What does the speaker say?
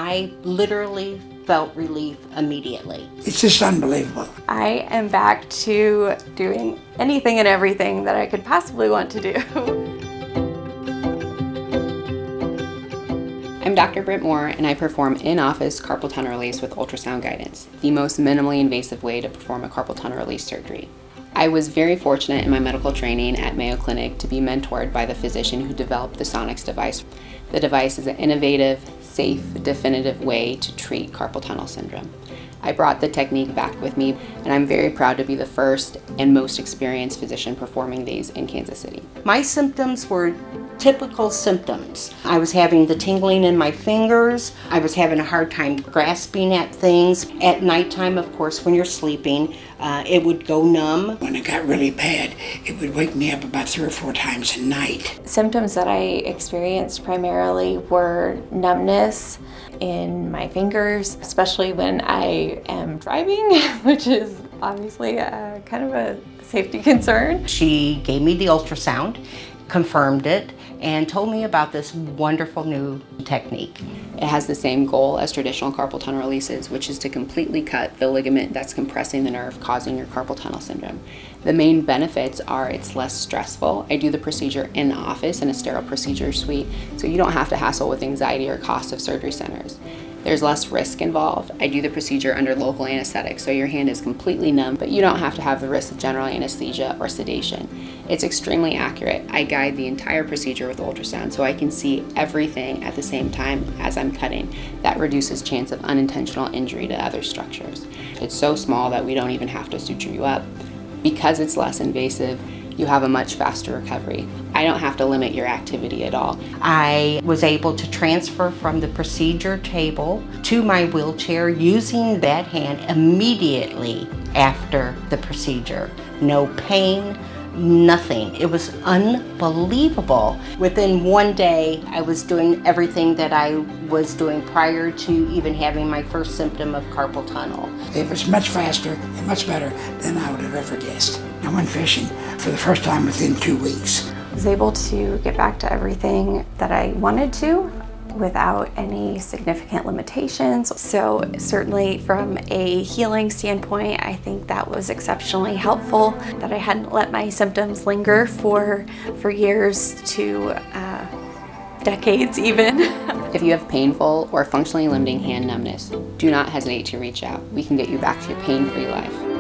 I literally felt relief immediately. It's just unbelievable. I am back to doing anything and everything that I could possibly want to do. I'm Dr. Brit Moore, and I perform in-office carpal tunnel release with ultrasound guidance, the most minimally invasive way to perform a carpal tunnel release surgery. I was very fortunate in my medical training at Mayo Clinic to be mentored by the physician who developed the Sonix device. The device is an innovative, safe, definitive way to treat carpal tunnel syndrome. I brought the technique back with me, and I'm very proud to be the first and most experienced physician performing these in Kansas City. My symptoms were typical symptoms. I was having the tingling in my fingers. I was having a hard time grasping at things. At nighttime, of course, when you're sleeping, it would go numb. When it got really bad, it would wake me up about 3 or 4 times a night. Symptoms that I experienced primarily were numbness in my fingers, especially when I am driving, which is obviously kind of a safety concern. She gave me the ultrasound, confirmed it, and told me about this wonderful new technique. It has the same goal as traditional carpal tunnel releases, which is to completely cut the ligament that's compressing the nerve, causing your carpal tunnel syndrome. The main benefits are it's less stressful. I do the procedure in the office in a sterile procedure suite, so you don't have to hassle with anxiety or cost of surgery centers. There's less risk involved. I do the procedure under local anesthetic, so your hand is completely numb, but you don't have to have the risk of general anesthesia or sedation. It's extremely accurate. I guide the entire procedure with ultrasound, so I can see everything at the same time as I'm cutting. That reduces chance of unintentional injury to other structures. It's so small that we don't even have to suture you up. Because it's less invasive, you have a much faster recovery. I don't have to limit your activity at all. I was able to transfer from the procedure table to my wheelchair using that hand immediately after the procedure. No pain, nothing. It was unbelievable. Within 1 day, I was doing everything that I was doing prior to even having my first symptom of carpal tunnel. It was much faster and much better than I would have ever guessed. I went fishing for the first time within 2 weeks. I was able to get back to everything that I wanted to without any significant limitations. So certainly from a healing standpoint, I think that was exceptionally helpful, that I hadn't let my symptoms linger for years to decades even. If you have painful or functionally limiting hand numbness, do not hesitate to reach out. We can get you back to your pain-free life.